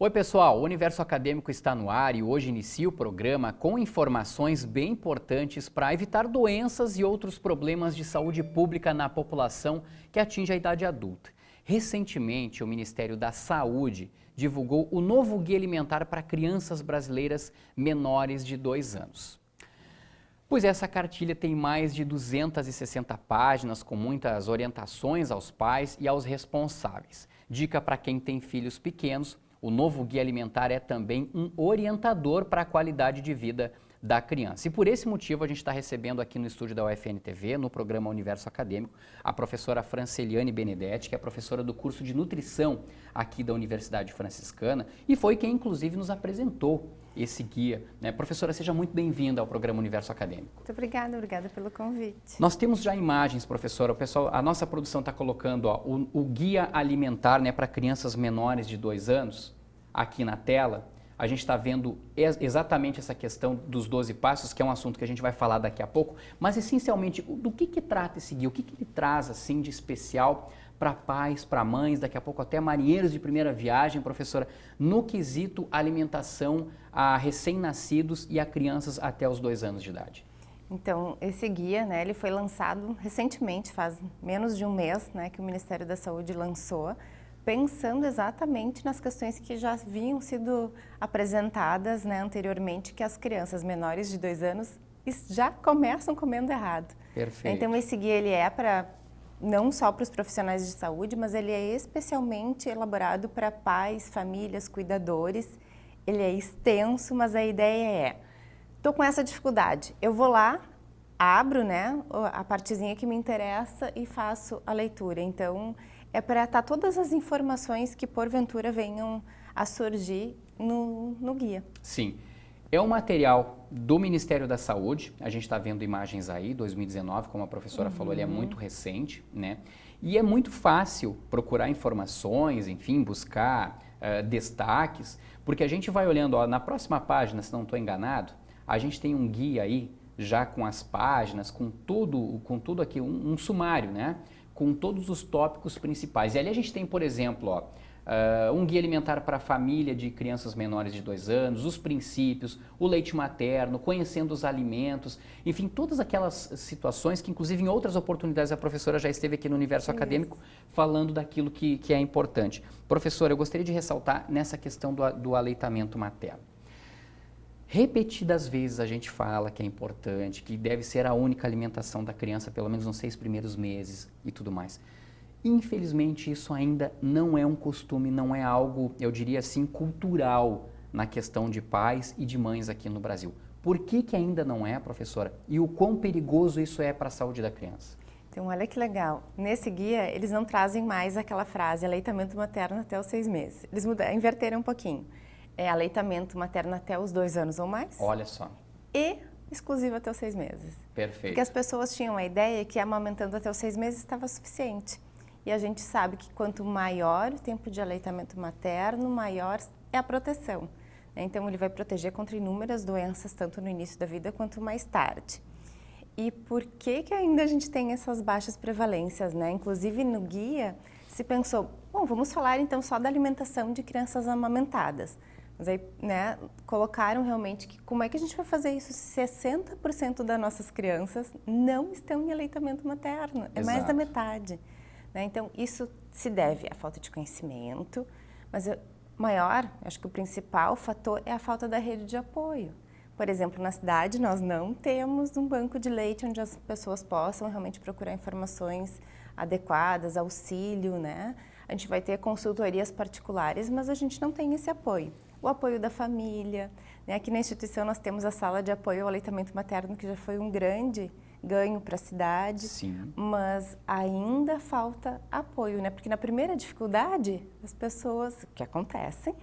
Oi pessoal, o Universo Acadêmico está no ar e hoje inicia o programa com informações bem importantes para evitar doenças e outros problemas de saúde pública na população que atinge a idade adulta. Recentemente, o Ministério da Saúde divulgou o novo Guia Alimentar para crianças brasileiras menores de 2 anos. Pois essa cartilha tem mais de 260 páginas com muitas orientações aos pais e aos responsáveis. Dica para quem tem filhos pequenos. O novo Guia Alimentar é também um orientador para a qualidade de vida da criança. E por esse motivo a gente está recebendo aqui no estúdio da UFN-TV, no programa Universo Acadêmico, a professora Franceliane Benedetti, que é professora do curso de nutrição aqui da Universidade Franciscana e foi quem inclusive nos apresentou esse guia. Professora, seja muito bem-vinda ao programa Universo Acadêmico. Muito obrigada pelo convite. Nós temos já imagens, professora. A nossa produção está colocando o Guia Alimentar para crianças menores de 2 anos aqui na tela. A gente está vendo exatamente essa questão dos 12 passos, que é um assunto que a gente vai falar daqui a pouco, mas essencialmente, do que trata esse guia? O que ele traz assim de especial para pais, para mães, daqui a pouco até marinheiros de primeira viagem, professora, no quesito alimentação a recém-nascidos e a crianças até os 2 anos de idade? Então, esse guia, ele foi lançado recentemente, faz menos de um mês, que o Ministério da Saúde lançou, pensando exatamente nas questões que já haviam sido apresentadas anteriormente, que as crianças menores de 2 anos já começam comendo errado. Perfeito. Então, esse guia ele é para não só para os profissionais de saúde, mas ele é especialmente elaborado para pais, famílias, cuidadores. Ele é extenso, mas a ideia é, estou com essa dificuldade, eu vou lá, abro a partezinha que me interessa e faço a leitura. Então, é para estar todas as informações que porventura venham a surgir no guia. Sim. É um material do Ministério da Saúde, a gente está vendo imagens aí, 2019, como a professora falou, ele é muito recente, E é muito fácil procurar informações, enfim, buscar destaques, porque a gente vai olhando, na próxima página, se não estou enganado, a gente tem um guia aí, já com as páginas, com tudo aqui, um sumário, com todos os tópicos principais. E ali a gente tem, por exemplo, um guia alimentar para a família de crianças menores de 2 anos, os princípios, o leite materno, conhecendo os alimentos, enfim, todas aquelas situações que, inclusive, em outras oportunidades, a professora já esteve aqui no Universo Acadêmico falando daquilo que é importante. Professora, eu gostaria de ressaltar nessa questão do aleitamento materno. Repetidas vezes a gente fala que é importante, que deve ser a única alimentação da criança, pelo menos nos 6 primeiros meses e tudo mais. Infelizmente, isso ainda não é um costume, não é algo, eu diria assim, cultural na questão de pais e de mães aqui no Brasil. Por que ainda não é, professora? E o quão perigoso isso é para a saúde da criança? Então, olha que legal. Nesse guia, eles não trazem mais aquela frase, aleitamento materno até os 6 meses. Eles inverteram um pouquinho. É aleitamento materno até os 2 anos ou mais. Olha só. E exclusivo até os 6 meses. Perfeito. Porque as pessoas tinham a ideia que amamentando até os 6 meses estava suficiente. E a gente sabe que quanto maior o tempo de aleitamento materno, maior é a proteção. Então, ele vai proteger contra inúmeras doenças, tanto no início da vida quanto mais tarde. E por que ainda a gente tem essas baixas prevalências, Inclusive, no guia, se pensou, bom, vamos falar então só da alimentação de crianças amamentadas. Mas aí, colocaram realmente que como é que a gente vai fazer isso se 60% das nossas crianças não estão em aleitamento materno? É mais da metade. Então, isso se deve à falta de conhecimento, mas maior, acho que o principal fator é a falta da rede de apoio. Por exemplo, na cidade nós não temos um banco de leite onde as pessoas possam realmente procurar informações adequadas, auxílio, A gente vai ter consultorias particulares, mas a gente não tem esse apoio. O apoio da família, Aqui na instituição nós temos a sala de apoio ao aleitamento materno, que já foi um grande ganho para a cidade. Sim. Mas ainda falta apoio, Porque na primeira dificuldade, as pessoas, que acontecem,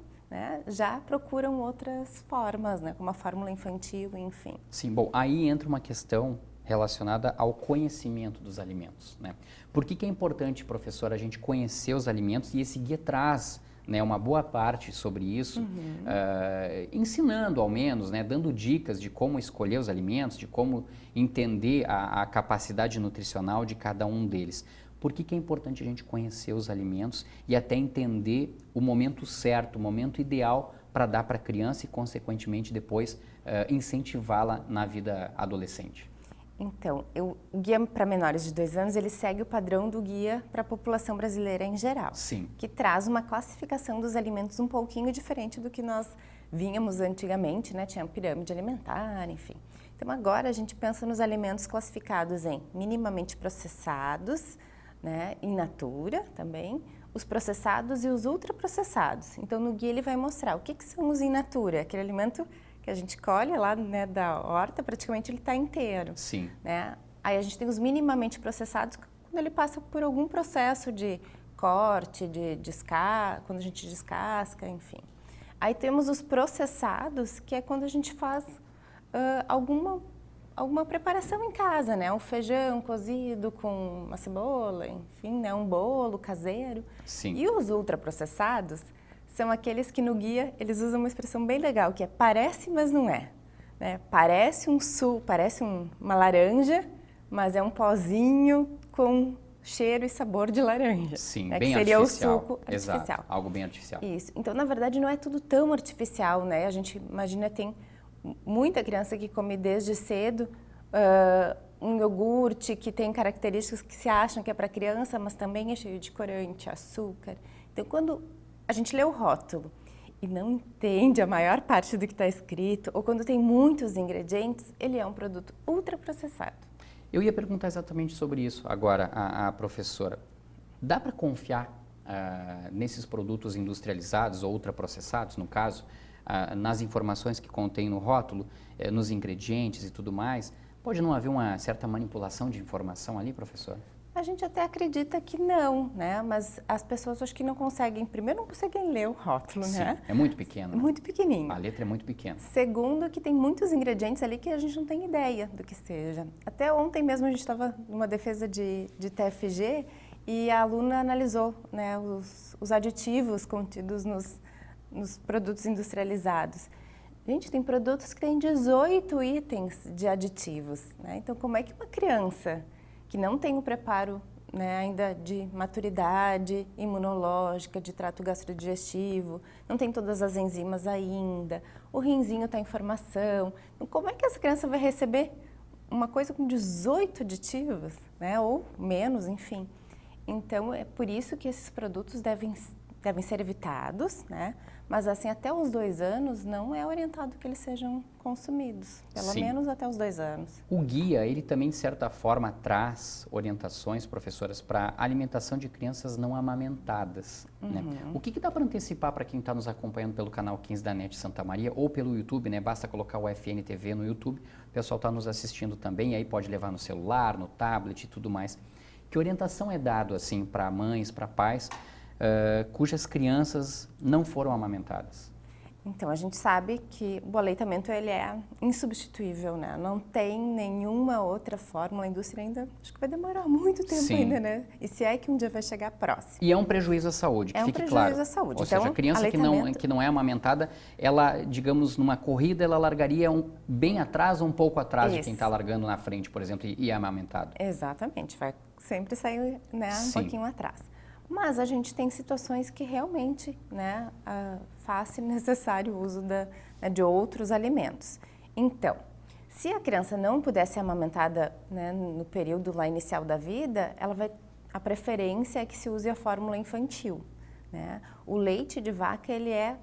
já procuram outras formas, como a fórmula infantil, enfim. Sim, bom, aí entra uma questão relacionada ao conhecimento dos alimentos, Por que é importante, professora, a gente conhecer os alimentos e esse guia traz uma boa parte sobre isso, ensinando ao menos, dando dicas de como escolher os alimentos, de como entender a capacidade nutricional de cada um deles. Por que que é importante a gente conhecer os alimentos e até entender o momento certo, o momento ideal para dar para a criança e, consequentemente, depois incentivá-la na vida adolescente? Então, o guia para menores de 2 anos, ele segue o padrão do guia para a população brasileira em geral. Sim. Que traz uma classificação dos alimentos um pouquinho diferente do que nós vínhamos antigamente, né? Tinha pirâmide alimentar, enfim. Então, agora a gente pensa nos alimentos classificados em minimamente processados, né? In natura também, os processados e os ultraprocessados. Então, no guia ele vai mostrar o que são os in natura, aquele alimento que a gente colhe lá, né, da horta, praticamente ele está inteiro. Sim. Né? Aí a gente tem os minimamente processados, quando ele passa por algum processo de corte, quando a gente descasca, enfim. Aí temos os processados, que é quando a gente faz alguma preparação em casa, né? Um feijão cozido com uma cebola, enfim, né? Um bolo caseiro. Sim. E os ultraprocessados são aqueles que no guia eles usam uma expressão bem legal, que é parece, mas não é. Né? Parece uma laranja, mas é um pozinho com cheiro e sabor de laranja. Sim, né? bem que seria artificial. o suco artificial. Exato, algo bem artificial. Isso. Então, na verdade, não é tudo tão artificial, né? A gente imagina, tem muita criança que come desde cedo um iogurte que tem características que se acham que é para criança, mas também é cheio de corante, açúcar. Então, quando a gente lê o rótulo e não entende a maior parte do que está escrito, ou quando tem muitos ingredientes, ele é um produto ultraprocessado. Eu ia perguntar exatamente sobre isso agora, a professora. Dá para confiar nesses produtos industrializados ou ultraprocessados, no caso, nas informações que contém no rótulo, nos ingredientes e tudo mais? Pode não haver uma certa manipulação de informação ali, professora? A gente até acredita que não, né? Mas as pessoas acho que não conseguem, primeiro não conseguem ler o rótulo, Sim, né? é muito pequeno. É muito pequenininho. A letra é muito pequena. Segundo, que tem muitos ingredientes ali que a gente não tem ideia do que seja. Até ontem mesmo a gente estava numa defesa de TFG e a aluna analisou, né, os aditivos contidos nos produtos industrializados. Gente, tem produtos que têm 18 itens de aditivos, né? Então, como é que uma criança que não tem o preparo, né, ainda de maturidade imunológica, de trato gastrodigestivo, não tem todas as enzimas ainda, o rinzinho está em formação. Então, como é que essa criança vai receber uma coisa com 18 aditivos, né, ou menos, enfim? Então, é por isso que esses produtos devem ser evitados, né? Mas assim, até os 2 anos não é orientado que eles sejam consumidos, pelo Sim. menos até os 2 anos. O guia, ele também, de certa forma, traz orientações, professoras, para alimentação de crianças não amamentadas. Né? O que dá para antecipar para quem está nos acompanhando pelo canal 15 da NET Santa Maria ou pelo YouTube, né? Basta colocar o FN TV no YouTube, o pessoal está nos assistindo também, aí pode levar no celular, no tablet e tudo mais. Que orientação é dado assim para mães, para pais, cujas crianças não foram amamentadas? Então, a gente sabe que o aleitamento ele é insubstituível, né? Não tem nenhuma outra fórmula, a indústria ainda, acho que vai demorar muito tempo Sim. ainda, né? E se é que um dia vai chegar próximo. E é um prejuízo à saúde, que É um fique prejuízo claro. à saúde. Ou Então, seja, a criança aleitamento... que não é amamentada, ela, digamos, numa corrida, ela largaria bem atrás ou um pouco atrás de quem está largando na frente, por exemplo, e é amamentado. Exatamente, vai sempre sair, né, um Sim. pouquinho atrás. Mas a gente tem situações que realmente, né, faz necessário o uso de outros alimentos. Então, se a criança não puder ser amamentada, né, no período lá inicial da vida, a preferência é que se use a fórmula infantil. Né? O leite de vaca, ele é,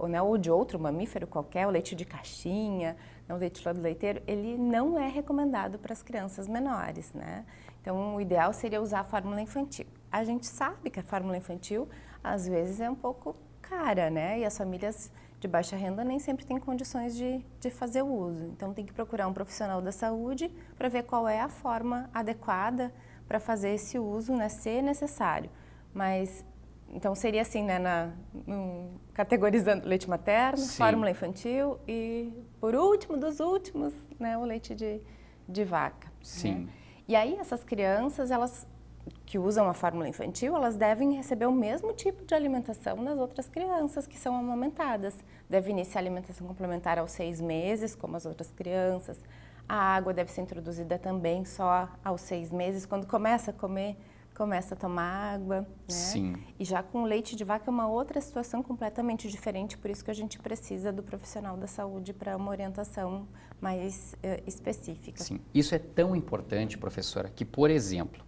né, ou de outro mamífero qualquer, o leite de caixinha, o leite lá do leiteiro, ele não é recomendado para as crianças menores, né? Então, o ideal seria usar a fórmula infantil. A gente sabe que a fórmula infantil, às vezes, é um pouco cara, né? E as famílias de baixa renda nem sempre têm condições de fazer o uso. Então, tem que procurar um profissional da saúde para ver qual é a forma adequada para fazer esse uso, né? Se necessário. Mas, então, seria assim, né? Categorizando leite materno, Sim. fórmula infantil e, por último dos últimos, né? O leite de vaca. Sim. Né? E aí, essas crianças, elas que usam a fórmula infantil, elas devem receber o mesmo tipo de alimentação das outras crianças que são amamentadas. Deve iniciar a alimentação complementar aos 6 meses, como as outras crianças. A água deve ser introduzida também só aos 6 meses. Quando começa a comer começa a tomar água, né? Sim. E já com leite de vaca é uma outra situação completamente diferente, por isso que a gente precisa do profissional da saúde para uma orientação mais específica. Sim, isso é tão importante, professora, que, por exemplo,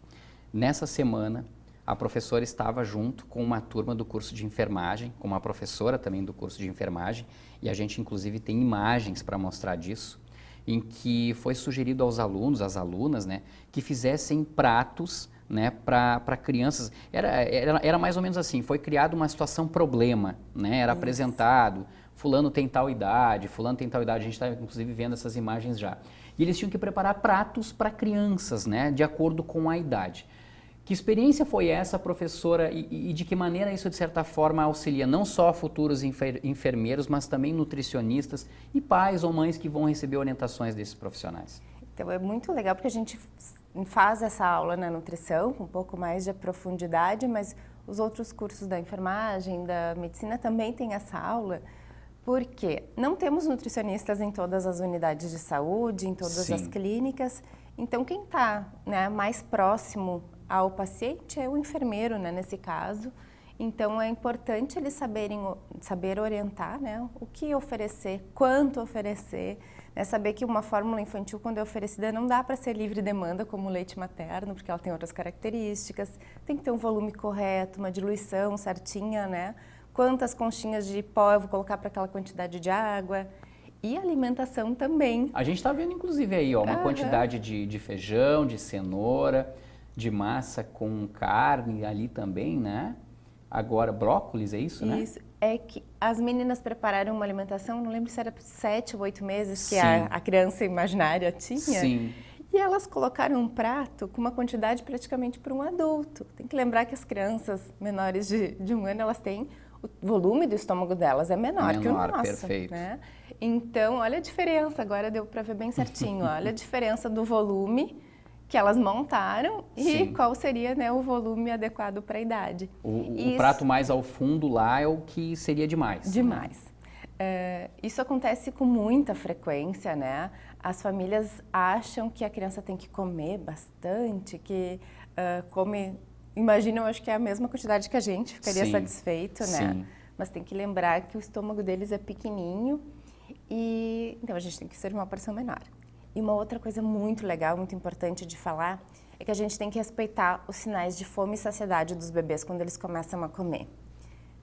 nessa semana a professora estava junto com uma turma do curso de enfermagem, com uma professora também do curso de enfermagem, e a gente inclusive tem imagens para mostrar disso, em que foi sugerido aos alunos, às alunas, né, que fizessem pratos, né, para crianças. Era mais ou menos assim, foi criada uma situação problema, né, era apresentado, fulano tem tal idade, a gente está inclusive vendo essas imagens já. E eles tinham que preparar pratos para crianças, né, de acordo com a idade. Que experiência foi essa, professora, e de que maneira isso, de certa forma, auxilia não só futuros enfermeiros, mas também nutricionistas e pais ou mães que vão receber orientações desses profissionais? Então, é muito legal porque a gente faz essa aula na nutrição com um pouco mais de profundidade, mas os outros cursos da enfermagem, da medicina também têm essa aula, porque não temos nutricionistas em todas as unidades de saúde, em todas as clínicas, então quem está, né, mais próximo ao paciente é o enfermeiro, né, nesse caso. Então é importante eles saber orientar, né, o que oferecer, quanto oferecer, né, saber que uma fórmula infantil, quando é oferecida, não dá para ser livre demanda como o leite materno, porque ela tem outras características, tem que ter um volume correto, uma diluição certinha, né, quantas conchinhas de pó eu vou colocar para aquela quantidade de água. E alimentação também. A gente está vendo inclusive aí, ó, uma quantidade de feijão, de cenoura, de massa com carne ali também, né? Agora, brócolis, é isso, né? Isso. É que as meninas prepararam uma alimentação, não lembro se era 7 ou 8 meses que a criança imaginária tinha. Sim. E elas colocaram um prato com uma quantidade praticamente para um adulto. Tem que lembrar que as crianças menores de 1 ano, elas têm o volume do estômago delas é menor que o nosso. Perfeito. Né? Então, olha a diferença, agora deu para ver bem certinho. Olha a diferença do volume que elas montaram e qual seria, né, o volume adequado para a idade. O prato mais ao fundo lá é o que seria demais. Demais. Né? Isso acontece com muita frequência, né? As famílias acham que a criança tem que comer bastante, que come, imaginam, acho que é a mesma quantidade que a gente ficaria satisfeito, né? Mas tem que lembrar que o estômago deles é pequenininho e então a gente tem que servir uma porção menor. E uma outra coisa muito legal, muito importante de falar, é que a gente tem que respeitar os sinais de fome e saciedade dos bebês quando eles começam a comer.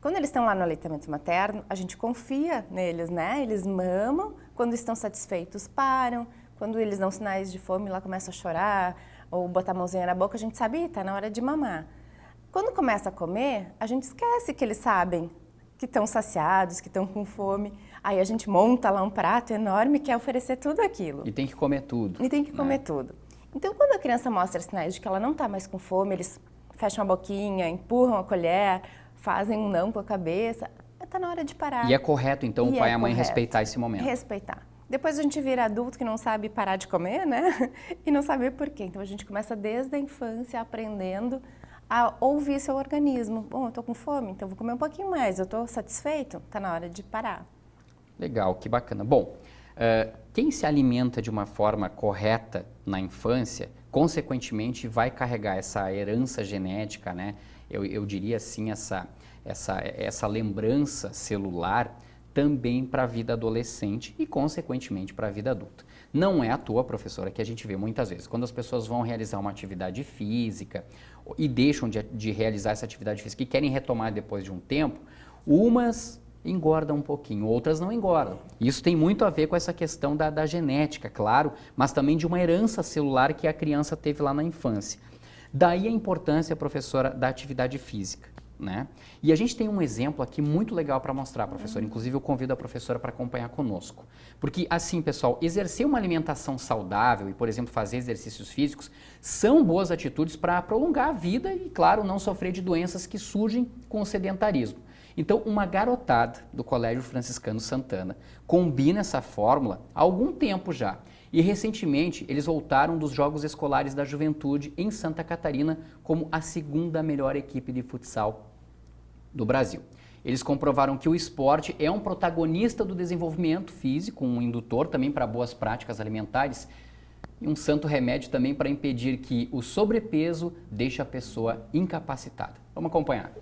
Quando eles estão lá no aleitamento materno, a gente confia neles, né? Eles mamam, quando estão satisfeitos param, quando eles dão sinais de fome, lá começam a chorar ou botar a mãozinha na boca, a gente sabe, tá na hora de mamar. Quando começa a comer, a gente esquece que eles sabem que estão saciados, que estão com fome. Aí a gente monta lá um prato enorme que quer oferecer tudo aquilo. E tem que comer tudo. E tem que comer tudo. Então, quando a criança mostra sinais de que ela não está mais com fome, eles fecham a boquinha, empurram a colher, fazem um não com a cabeça, está na hora de parar. E é correto, então, o pai e a mãe respeitar esse momento. Respeitar. Depois a gente vira adulto que não sabe parar de comer, né? E não sabe por quê. Então, a gente começa desde a infância aprendendo a ouvir seu organismo. Bom, eu estou com fome, então vou comer um pouquinho mais. Eu estou satisfeito? Está na hora de parar. Legal, que bacana. Bom, quem se alimenta de uma forma correta na infância, consequentemente vai carregar essa herança genética, né? Eu diria assim, essa lembrança celular também para a vida adolescente e, consequentemente, para a vida adulta. Não é à toa, professora, que a gente vê muitas vezes, quando as pessoas vão realizar uma atividade física e deixam de realizar essa atividade física e querem retomar depois de um tempo, umas engordam um pouquinho, outras não engordam. Isso tem muito a ver com essa questão da genética, claro, mas também de uma herança celular que a criança teve lá na infância. Daí a importância, professora, da atividade física, né? E a gente tem um exemplo aqui muito legal para mostrar, professora. Inclusive, eu convido a professora para acompanhar conosco. Porque, assim, pessoal, exercer uma alimentação saudável e, por exemplo, fazer exercícios físicos são boas atitudes para prolongar a vida e, claro, não sofrer de doenças que surgem com o sedentarismo. Então, uma garotada do Colégio Franciscano Santana combina essa fórmula há algum tempo já. E, recentemente, eles voltaram dos Jogos Escolares da Juventude em Santa Catarina como a segunda melhor equipe de futsal do Brasil. Eles comprovaram que o esporte é um protagonista do desenvolvimento físico, um indutor também para boas práticas alimentares. e um santo remédio também para impedir que o sobrepeso deixe a pessoa incapacitada. Vamos acompanhar.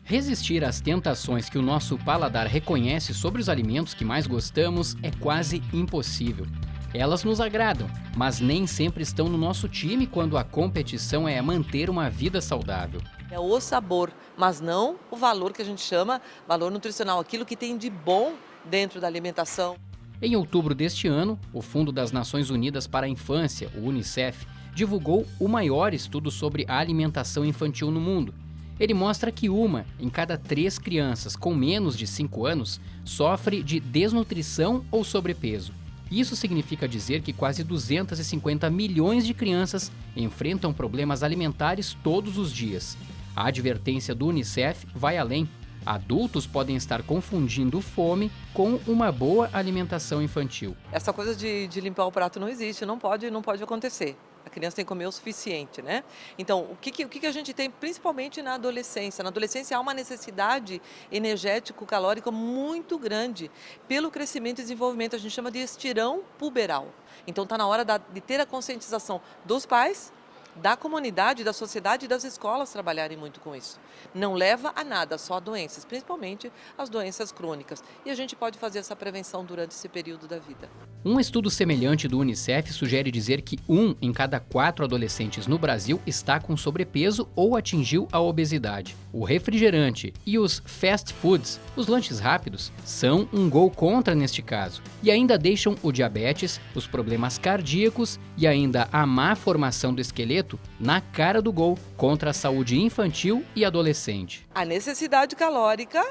Resistir às tentações que o nosso paladar reconhece sobre os alimentos que mais gostamos é quase impossível. Elas nos agradam, mas nem sempre estão no nosso time quando a competição é manter uma vida saudável. É o sabor, mas não o valor que a gente chama valor nutricional, aquilo que tem de bom dentro da alimentação. Em outubro deste ano, o Fundo das Nações Unidas para a Infância, o UNICEF, divulgou o maior estudo sobre a alimentação infantil no mundo. Ele mostra que 1 em cada 3 crianças com menos de 5 anos sofre de desnutrição ou sobrepeso. Isso significa dizer que quase 250 milhões de crianças enfrentam problemas alimentares todos os dias. A advertência do UNICEF vai além. Adultos podem estar confundindo fome com uma boa alimentação infantil. Essa coisa de limpar o prato não existe, não pode acontecer. A criança tem que comer o suficiente, né? Então, o que a gente tem principalmente na adolescência? Na adolescência há uma necessidade energético-calórica muito grande pelo crescimento e desenvolvimento. A gente chama de estirão puberal. Então, está na hora de ter a conscientização dos pais, da comunidade, da sociedade e das escolas trabalharem muito com isso. Não leva a nada, só a doenças, principalmente as doenças crônicas. E a gente pode fazer essa prevenção durante esse período da vida. Um estudo semelhante do UNICEF sugere dizer que 1 em cada 4 adolescentes no Brasil está com sobrepeso ou atingiu a obesidade. O refrigerante e os fast foods, os lanches rápidos, são um gol contra neste caso. E ainda deixam o diabetes, os problemas cardíacos e ainda a má formação do esqueleto na cara do gol contra a saúde infantil e adolescente. A necessidade calórica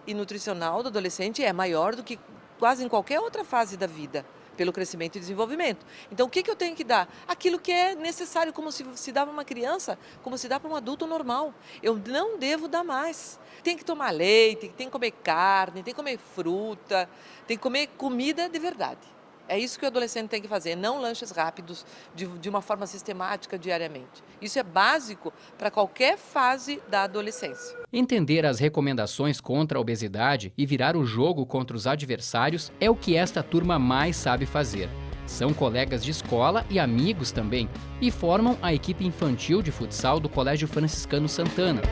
e nutricional do adolescente é maior do que quase em qualquer outra fase da vida, pelo crescimento e desenvolvimento. Então, o que eu tenho que dar? Aquilo que é necessário, como se dá para uma criança, como se dá para um adulto normal. Eu não devo dar mais. Tem que tomar leite, tem que comer carne, tem que comer fruta, tem que comer comida de verdade. É isso que o adolescente tem que fazer, não lanches rápidos de uma forma sistemática diariamente. Isso é básico para qualquer fase da adolescência. Entender as recomendações contra a obesidade e virar o jogo contra os adversários é o que esta turma mais sabe fazer. São colegas de escola e amigos também, e formam a equipe infantil de futsal do Colégio Franciscano Santana.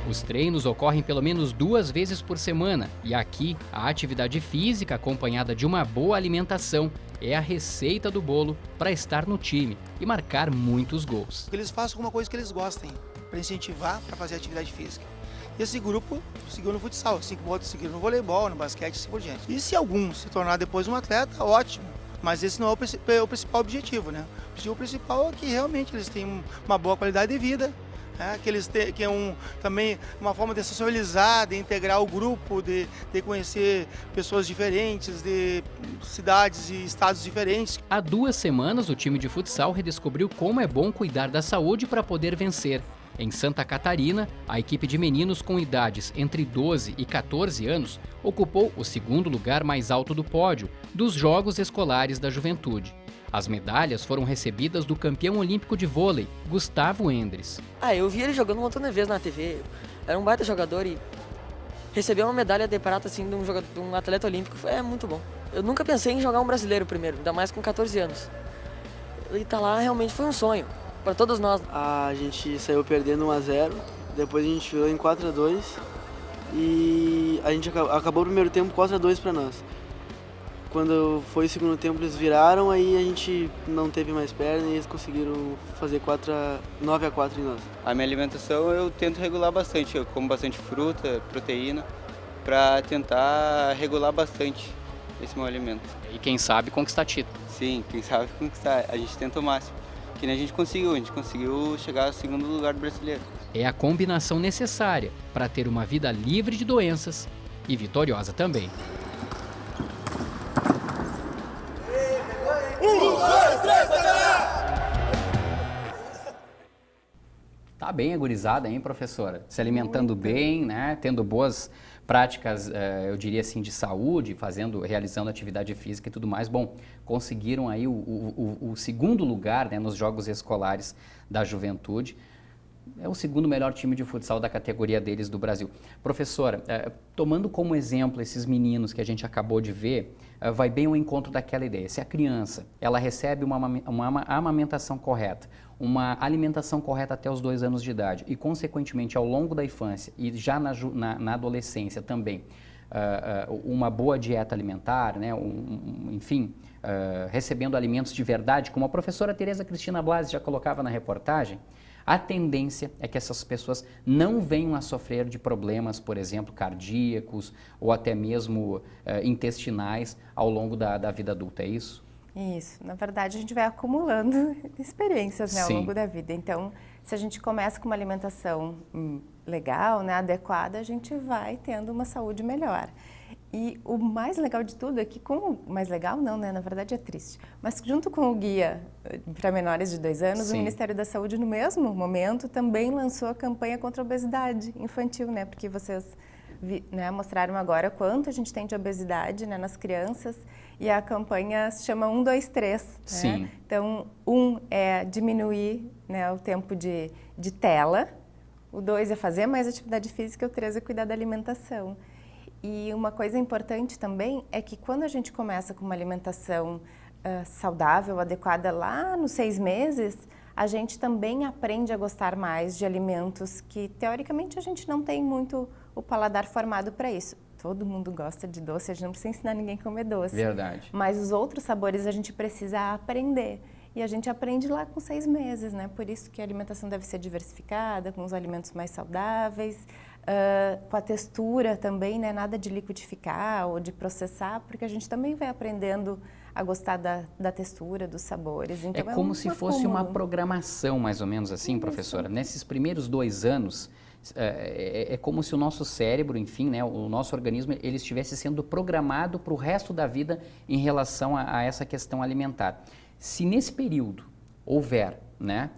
Os treinos ocorrem pelo menos 2 vezes por semana e aqui a atividade física acompanhada de uma boa alimentação é a receita do bolo para estar no time e marcar muitos gols. Que eles façam alguma coisa que eles gostem, para incentivar para fazer atividade física. E esse grupo seguiu no futsal, 5 outros seguiram no voleibol, no basquete e assim por diante. E se algum se tornar depois um atleta, ótimo. Mas esse não é o principal objetivo, né? O objetivo principal é que realmente eles tenham uma boa qualidade de vida. Que eles têm, também uma forma de socializar, de integrar o grupo, de conhecer pessoas diferentes, de cidades e estados diferentes. Há 2 semanas, o time de futsal redescobriu como é bom cuidar da saúde para poder vencer. Em Santa Catarina, a equipe de meninos com idades entre 12 e 14 anos ocupou o 2º lugar mais alto do pódio dos Jogos Escolares da Juventude. As medalhas foram recebidas do campeão olímpico de vôlei, Gustavo Endres. Eu vi ele jogando um montão de vezes na TV, era um baita jogador e receber uma medalha de prata assim, de um atleta olímpico é muito bom. Eu nunca pensei em jogar um brasileiro primeiro, ainda mais com 14 anos. Ele tá lá realmente foi um sonho, para todos nós. A gente saiu perdendo 1-0, depois a gente virou em 4-2 e a gente acabou o primeiro tempo 4-2 para nós. Quando foi o segundo tempo eles viraram, aí a gente não teve mais perna e eles conseguiram fazer 9-4 em nós. A minha alimentação eu tento regular bastante, eu como bastante fruta, proteína, para tentar regular bastante esse meu alimento. E quem sabe conquistar título. Sim, quem sabe conquistar, a gente tenta o máximo. Que nem a gente conseguiu chegar ao 2º lugar do brasileiro. É a combinação necessária para ter uma vida livre de doenças e vitoriosa também. Tá Tá bem agorizada, hein, professora? Se alimentando bem, né? Tendo boas práticas, eu diria assim, de saúde, realizando atividade física e tudo mais. Bom, conseguiram aí o segundo lugar, né, nos Jogos Escolares da Juventude. É o segundo melhor time de futsal da categoria deles do Brasil. Professora, tomando como exemplo esses meninos que a gente acabou de ver, vai bem ao encontro daquela ideia. Se a criança ela recebe uma amamentação correta, uma alimentação correta até os 2 anos de idade e, consequentemente, ao longo da infância e já na adolescência também, uma boa dieta alimentar, né, enfim, recebendo alimentos de verdade, como a professora Tereza Cristina Blasi já colocava na reportagem, a tendência é que essas pessoas não venham a sofrer de problemas, por exemplo, cardíacos ou até mesmo intestinais ao longo da vida adulta, é isso? Isso. Na verdade, a gente vai acumulando experiências, né, ao Sim. longo da vida. Então, se a gente começa com uma alimentação legal, né, adequada, a gente vai tendo uma saúde melhor. E o mais legal de tudo é que, mais legal não, né? Na verdade é triste. Mas junto com o guia para menores de 2 anos, Sim. o Ministério da Saúde, no mesmo momento, também lançou a campanha contra a obesidade infantil, né? Porque vocês mostraram agora quanto a gente tem de obesidade, né, nas crianças. E a campanha se chama 1, 2, 3. Sim. Né? Então, 1 é diminuir, né, o tempo de tela. O 2 é fazer mais atividade física. O 3 é cuidar da alimentação. E uma coisa importante também é que quando a gente começa com uma alimentação saudável, adequada lá nos 6 meses, a gente também aprende a gostar mais de alimentos que, teoricamente, a gente não tem muito o paladar formado para isso. Todo mundo gosta de doce, a gente não precisa ensinar ninguém a comer doce. Verdade. Mas os outros sabores a gente precisa aprender. E a gente aprende lá com 6 meses, né? Por isso que a alimentação deve ser diversificada, com os alimentos mais saudáveis, com a textura também, né? Nada de liquidificar ou de processar, porque a gente também vai aprendendo a gostar da textura, dos sabores. Então, É como se fosse uma programação, mais ou menos assim, professora. Nesses primeiros 2 anos, é como se o nosso cérebro, enfim, né, o nosso organismo, ele estivesse sendo programado para o resto da vida em relação a essa questão alimentar. Se nesse período houver, né,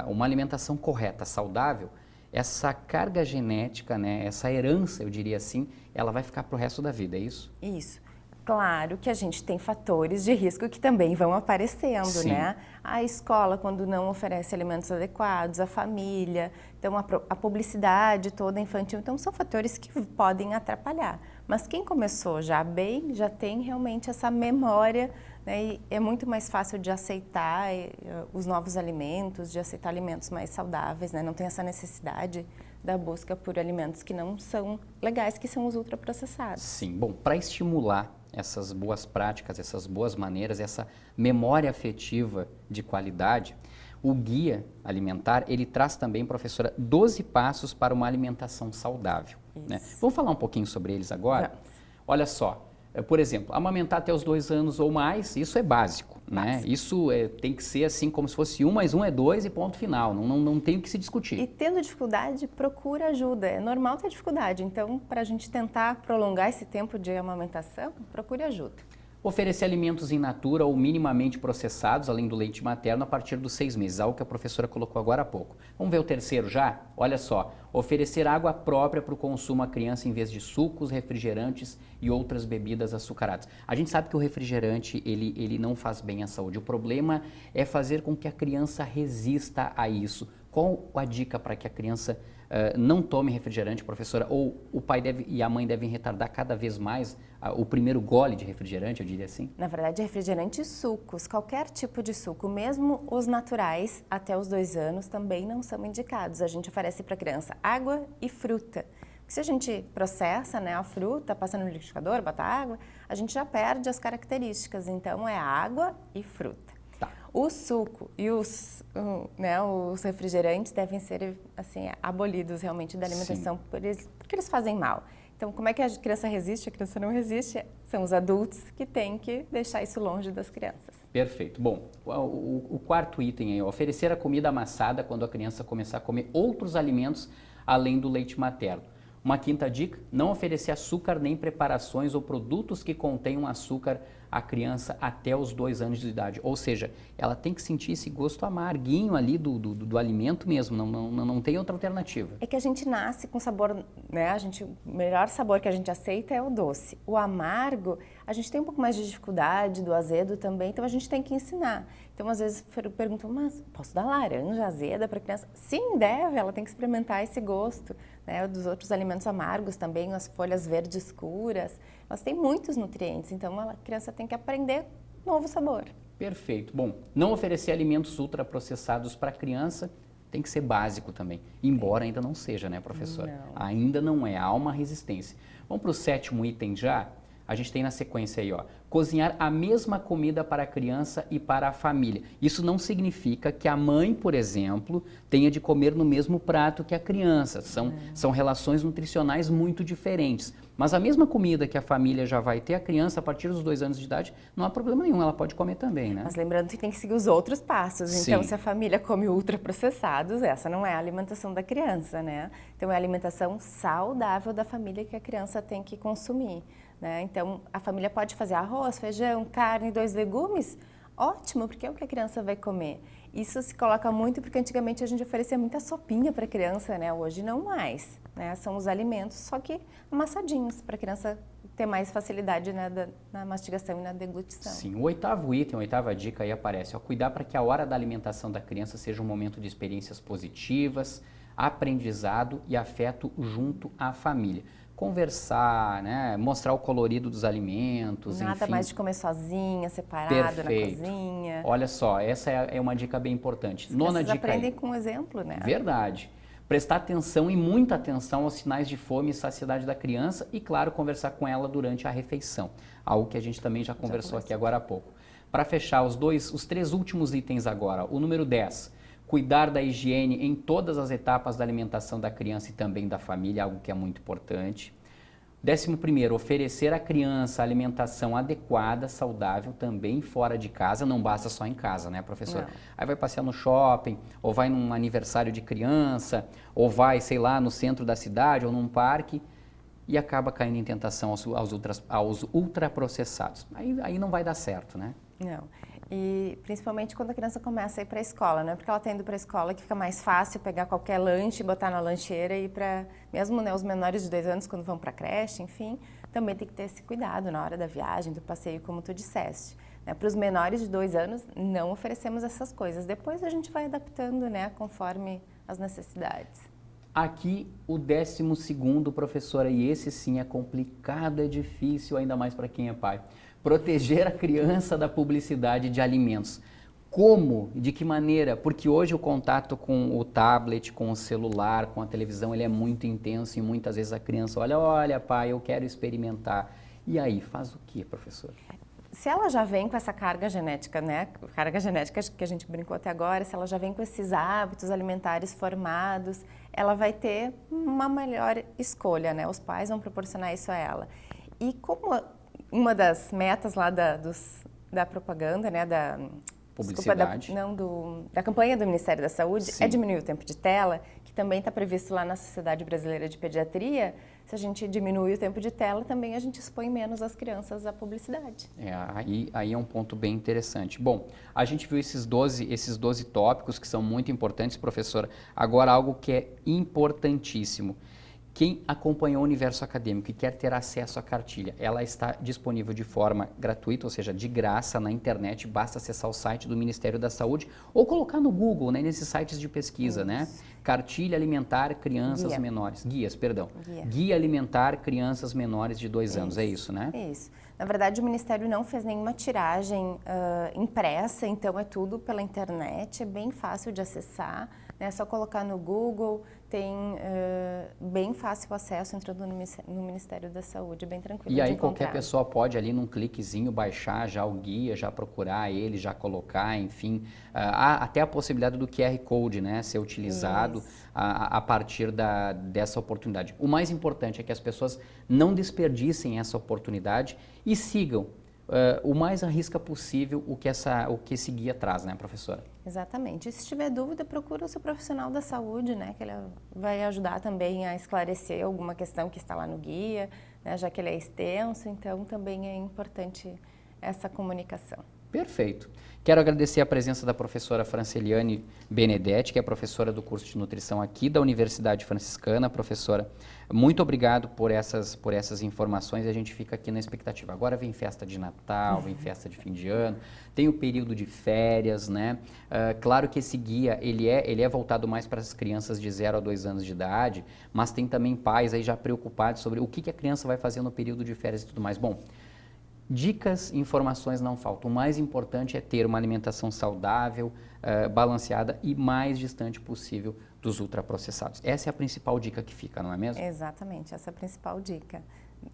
uma alimentação correta, saudável, essa carga genética, né, essa herança, eu diria assim, ela vai ficar para o resto da vida, é isso? Isso. Claro que a gente tem fatores de risco que também vão aparecendo, Sim. né? A escola, quando não oferece alimentos adequados, a família, então a publicidade toda infantil, então são fatores que podem atrapalhar. Mas quem começou já bem, já tem realmente essa memória, né? E é muito mais fácil de aceitar os novos alimentos, de aceitar alimentos mais saudáveis, né? Não tem essa necessidade da busca por alimentos que não são legais, que são os ultraprocessados. Sim. Bom, para estimular essas boas práticas, essas boas maneiras, essa memória afetiva de qualidade, o guia alimentar, ele traz também, professora, 12 passos para uma alimentação saudável. Né? Vamos falar um pouquinho sobre eles agora? Vamos. Olha só, por exemplo, amamentar até os 2 anos ou mais, isso é básico. Né? Isso tem que ser assim, como se fosse 1 mais 1 é 2 e ponto final, não tem o que se discutir. E tendo dificuldade, procura ajuda. É normal ter dificuldade, então, para a gente tentar prolongar esse tempo de amamentação, procure ajuda. Oferecer alimentos in natura ou minimamente processados, além do leite materno, a partir dos 6 meses, algo que a professora colocou agora há pouco. Vamos ver o terceiro já? Olha só, oferecer água própria para o consumo à criança em vez de sucos, refrigerantes e outras bebidas açucaradas. A gente sabe que o refrigerante, ele não faz bem à saúde. O problema é fazer com que a criança resista a isso. Qual a dica para que a criança não tome refrigerante, professora? Ou o pai e a mãe devem retardar cada vez mais o primeiro gole de refrigerante, eu diria assim? Na verdade, refrigerante e sucos, qualquer tipo de suco, mesmo os naturais, até os 2 anos, também não são indicados. A gente oferece para a criança água e fruta. Porque se a gente processa, né, a fruta, passa no liquidificador, bota água, a gente já perde as características. Então, é água e fruta. O suco e os refrigerantes devem ser assim, abolidos realmente da alimentação porque eles fazem mal. Então, como é que a criança resiste? A criança não resiste. São os adultos que têm que deixar isso longe das crianças. Perfeito. Bom, o quarto item é oferecer a comida amassada quando a criança começar a comer outros alimentos além do leite materno. Uma quinta dica, não oferecer açúcar nem preparações ou produtos que contenham açúcar à criança até os 2 anos de idade. Ou seja, ela tem que sentir esse gosto amarguinho ali do alimento mesmo, não tem outra alternativa. É que a gente nasce com sabor, né? O melhor sabor que a gente aceita é o doce. O amargo, a gente tem um pouco mais de dificuldade, do azedo também, então a gente tem que ensinar. Então, às vezes, perguntam, mas posso dar laranja azeda para a criança? Sim, deve, ela tem que experimentar esse gosto, né? Dos outros alimentos amargos também, as folhas verdes escuras, elas têm muitos nutrientes, então a criança tem que aprender novo sabor. Perfeito. Bom, não oferecer alimentos ultraprocessados para a criança tem que ser básico também, embora ainda não seja, né, professora? Não. Ainda não é, há uma resistência. Vamos para o 7º item já? A gente tem na sequência aí, ó, cozinhar a mesma comida para a criança e para a família. Isso não significa que a mãe, por exemplo, tenha de comer no mesmo prato que a criança. São relações nutricionais muito diferentes. Mas a mesma comida que a família já vai ter, a criança, a partir dos 2 anos de idade, não há problema nenhum, ela pode comer também, né? Mas lembrando que tem que seguir os outros passos. Então, Sim. se a família come ultraprocessados, essa não é a alimentação da criança, né? Então, é a alimentação saudável da família que a criança tem que consumir, né? Então, a família pode fazer arroz, feijão, carne, 2 legumes? Ótimo, porque é o que a criança vai comer. Isso se coloca muito porque antigamente a gente oferecia muita sopinha para a criança, né? Hoje não mais, né? São os alimentos, só que amassadinhos, para a criança ter mais facilidade, né, na mastigação e na deglutição. Sim, o 8º item, a 8ª dica aí aparece, ó, cuidar para que a hora da alimentação da criança seja um momento de experiências positivas, aprendizado e afeto junto à família. Conversar, né, mostrar o colorido dos alimentos, Nada enfim. mais de comer sozinha, separado Perfeito. na cozinha. Olha só, essa é uma dica bem importante. As 9ª crianças dica aprendem aí. com o exemplo, né? Verdade. Prestar atenção e muita atenção aos sinais de fome e saciedade da criança e, claro, conversar com ela durante a refeição. Algo que a gente também já conversou aqui agora há pouco. Para fechar, os 3 últimos itens agora. O número 10, cuidar da higiene em todas as etapas da alimentação da criança e também da família, algo que é muito importante. 11º, oferecer à criança alimentação adequada, saudável, também fora de casa, não basta só em casa, né, professor? Não. Aí vai passear no shopping, ou vai num aniversário de criança, ou vai, sei lá, no centro da cidade, ou num parque, e acaba caindo em tentação aos ultraprocessados. Aí não vai dar certo, né? Não. E principalmente quando a criança começa a ir para a escola, né? Porque ela está indo para a escola que fica mais fácil pegar qualquer lanche, botar na lancheira e ir para... Mesmo, né, os menores de 2 anos, quando vão para a creche, enfim, também tem que ter esse cuidado na hora da viagem, do passeio, como tu disseste. Né? Para os menores de 2 anos, não oferecemos essas coisas. Depois a gente vai adaptando, né, conforme as necessidades. Aqui o 12º, professora, e esse sim é complicado, é difícil, ainda mais para quem é pai. Proteger a criança da publicidade de alimentos. Como? De que maneira? Porque hoje o contato com o tablet, com o celular, com a televisão, ele é muito intenso e muitas vezes a criança olha, pai, eu quero experimentar. E aí, faz o quê, professor? Se ela já vem com essa carga genética, né? Carga genética que a gente brincou até agora, se ela já vem com esses hábitos alimentares formados, ela vai ter uma melhor escolha, né? Os pais vão proporcionar isso a ela. E como uma das metas lá da propaganda, né? Publicidade. Da campanha do Ministério da Saúde, Sim. é diminuir o tempo de tela, que também está previsto lá na Sociedade Brasileira de Pediatria. Se a gente diminui o tempo de tela, também a gente expõe menos as crianças à publicidade. Aí é um ponto bem interessante. Bom, a gente viu esses 12 tópicos que são muito importantes, professora. Agora, algo que é importantíssimo. Quem acompanhou o Universo Acadêmico e quer ter acesso à cartilha, ela está disponível de forma gratuita, ou seja, de graça na internet, basta acessar o site do Ministério da Saúde ou colocar no Google, né, nesses sites de pesquisa, né? Cartilha Alimentar Crianças Menores. Guias, perdão. Guia Alimentar Crianças Menores de 2 anos, é isso, né? Isso. Na verdade, o Ministério não fez nenhuma tiragem impressa, então é tudo pela internet, é bem fácil de acessar, né? É só colocar no Google, tem bem fácil acesso entrando no Ministério da Saúde, bem tranquilo E aí de encontrar. qualquer pessoa pode ali num cliquezinho baixar já o guia, já procurar ele, já colocar, enfim. Há até a possibilidade do QR Code, né, ser utilizado a partir dessa oportunidade. O mais importante é que as pessoas não desperdicem essa oportunidade e sigam o mais à risca possível o que esse guia traz, né, professora? Exatamente. E se tiver dúvida, procura o seu profissional da saúde, né, que ele vai ajudar também a esclarecer alguma questão que está lá no guia, né, já que ele é extenso, então também é importante essa comunicação. Perfeito. Quero agradecer a presença da professora Franceliane Benedetti, que é professora do curso de nutrição aqui da Universidade Franciscana. Professora, muito obrigado por essas informações, a gente fica aqui na expectativa. Agora vem festa de Natal, vem festa de fim de ano, tem o período de férias, né? Claro que esse guia, ele é voltado mais para as crianças de 0 a 2 anos de idade, mas tem também pais aí já preocupados sobre o que a criança vai fazer no período de férias e tudo mais. Bom, dicas e informações não faltam. O mais importante é ter uma alimentação saudável, balanceada e mais distante possível dos ultraprocessados. Essa é a principal dica que fica, não é mesmo? Exatamente, essa é a principal dica.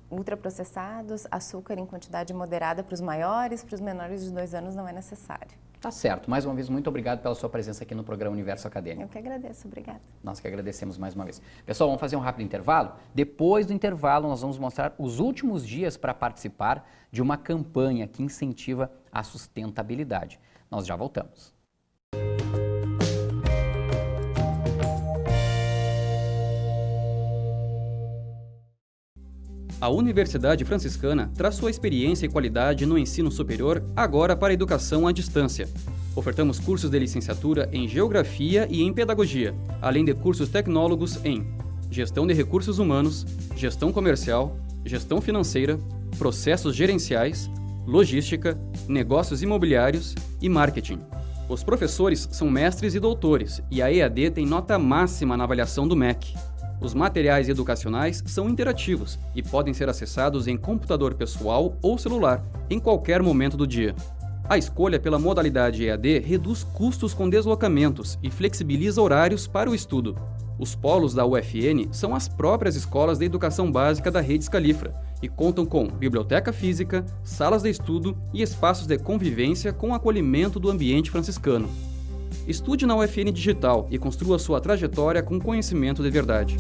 Ultraprocessados, açúcar em quantidade moderada para os maiores, para os menores de 2 anos não é necessário. Tá certo. Mais uma vez, muito obrigado pela sua presença aqui no programa Universo Acadêmico. Eu que agradeço, obrigada. Nós que agradecemos mais uma vez. Pessoal, vamos fazer um rápido intervalo? Depois do intervalo, nós vamos mostrar os últimos dias para participar de uma campanha que incentiva a sustentabilidade. Nós já voltamos. A Universidade Franciscana traz sua experiência e qualidade no ensino superior agora para a educação à distância. Ofertamos cursos de licenciatura em Geografia e em Pedagogia, além de cursos tecnólogos em Gestão de Recursos Humanos, Gestão Comercial, Gestão Financeira, Processos Gerenciais, Logística, Negócios Imobiliários e Marketing. Os professores são mestres e doutores e a EAD tem nota máxima na avaliação do MEC. Os materiais educacionais são interativos e podem ser acessados em computador pessoal ou celular, em qualquer momento do dia. A escolha pela modalidade EAD reduz custos com deslocamentos e flexibiliza horários para o estudo. Os polos da UFN são as próprias escolas de educação básica da Rede Scalifra e contam com biblioteca física, salas de estudo e espaços de convivência com acolhimento do ambiente franciscano. Estude na UFN Digital e construa sua trajetória com conhecimento de verdade.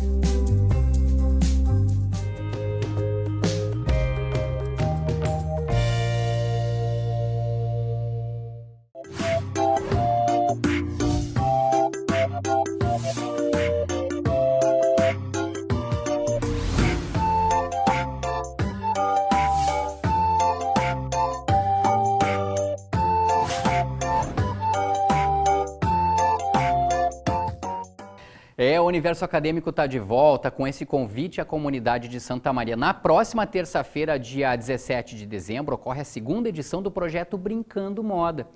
O Universo Acadêmico está de volta com esse convite à comunidade de Santa Maria. Na próxima terça-feira, dia 17 de dezembro, ocorre a segunda edição do projeto Brincando Moda.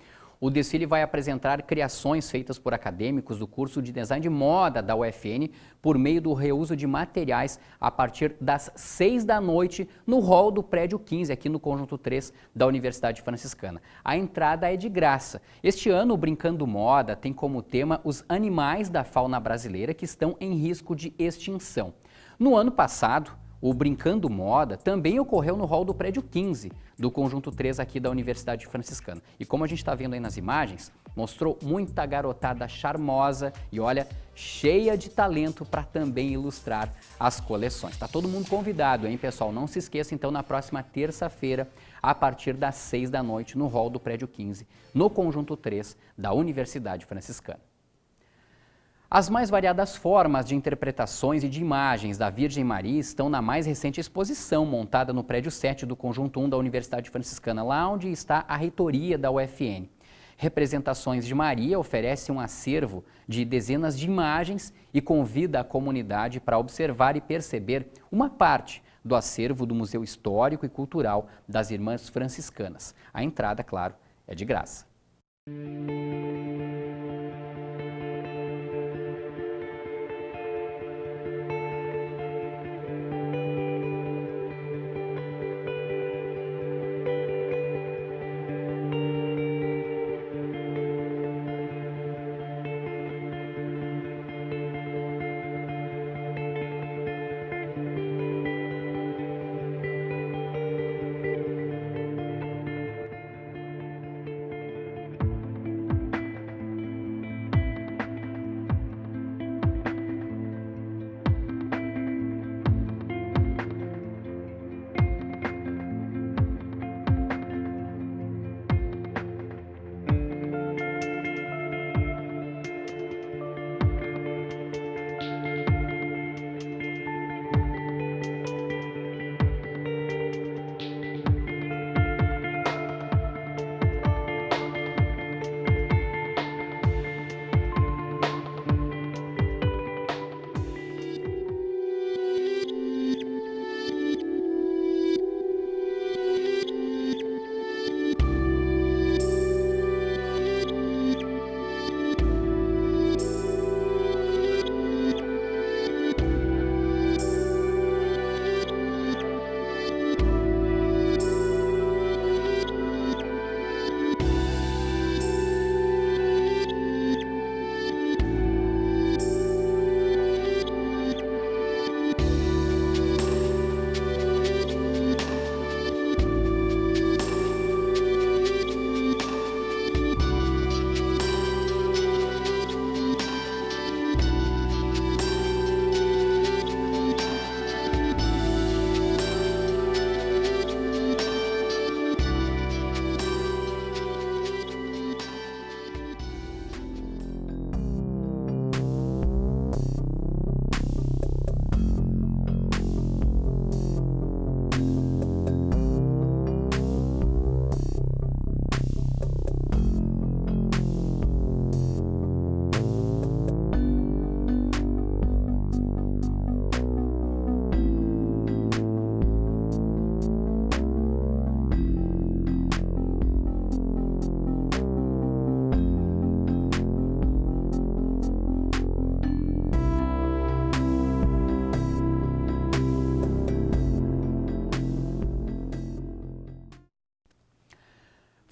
O desfile vai apresentar criações feitas por acadêmicos do curso de Design de Moda da UFN por meio do reuso de materiais a partir das 6 da noite no hall do prédio 15, aqui no Conjunto 3 da Universidade Franciscana. A entrada é de graça. Este ano, o Brincando Moda tem como tema os animais da fauna brasileira que estão em risco de extinção. No ano passado, o Brincando Moda também ocorreu no hall do prédio 15, do Conjunto 3 aqui da Universidade Franciscana. E como a gente está vendo aí nas imagens, mostrou muita garotada charmosa e olha, cheia de talento para também ilustrar as coleções. Está todo mundo convidado, hein, pessoal? Não se esqueça, então, na próxima terça-feira, a partir das 6 da noite, no hall do prédio 15, no Conjunto 3 da Universidade Franciscana. As mais variadas formas de interpretações e de imagens da Virgem Maria estão na mais recente exposição montada no prédio 7 do Conjunto 1 da Universidade Franciscana, lá onde está a reitoria da UFN. Representações de Maria oferece um acervo de dezenas de imagens e convida a comunidade para observar e perceber uma parte do acervo do Museu Histórico e Cultural das Irmãs Franciscanas. A entrada, claro, é de graça.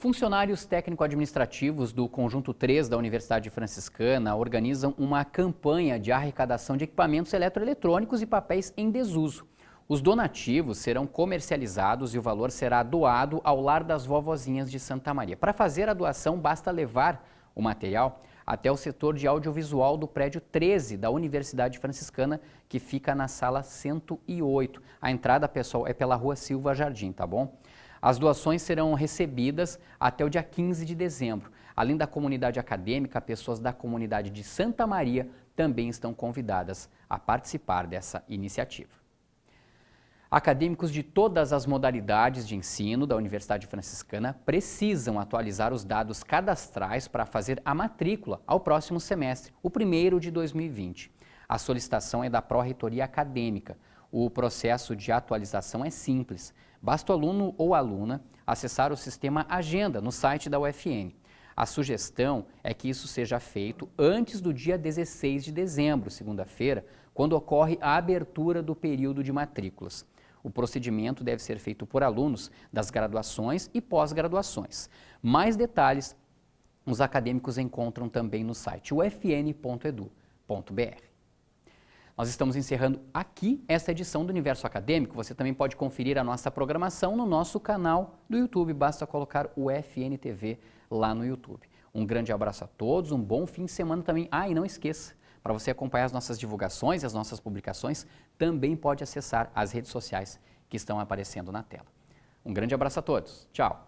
Funcionários técnico-administrativos do Conjunto 3 da Universidade Franciscana organizam uma campanha de arrecadação de equipamentos eletroeletrônicos e papéis em desuso. Os donativos serão comercializados e o valor será doado ao Lar das Vovozinhas de Santa Maria. Para fazer a doação, basta levar o material até o setor de audiovisual do prédio 13 da Universidade Franciscana, que fica na sala 108. A entrada, pessoal, é pela Rua Silva Jardim, tá bom? As doações serão recebidas até o dia 15 de dezembro. Além da comunidade acadêmica, pessoas da comunidade de Santa Maria também estão convidadas a participar dessa iniciativa. Acadêmicos de todas as modalidades de ensino da Universidade Franciscana precisam atualizar os dados cadastrais para fazer a matrícula ao próximo semestre, o primeiro de 2020. A solicitação é da Pró-Reitoria Acadêmica. O processo de atualização é simples. Basta o aluno ou aluna acessar o sistema Agenda no site da UFN. A sugestão é que isso seja feito antes do dia 16 de dezembro, segunda-feira, quando ocorre a abertura do período de matrículas. O procedimento deve ser feito por alunos das graduações e pós-graduações. Mais detalhes os acadêmicos encontram também no site ufn.edu.br. Nós estamos encerrando aqui esta edição do Universo Acadêmico. Você também pode conferir a nossa programação no nosso canal do YouTube. Basta colocar o UFN TV lá no YouTube. Um grande abraço a todos, um bom fim de semana também. E não esqueça, para você acompanhar as nossas divulgações e as nossas publicações, também pode acessar as redes sociais que estão aparecendo na tela. Um grande abraço a todos. Tchau!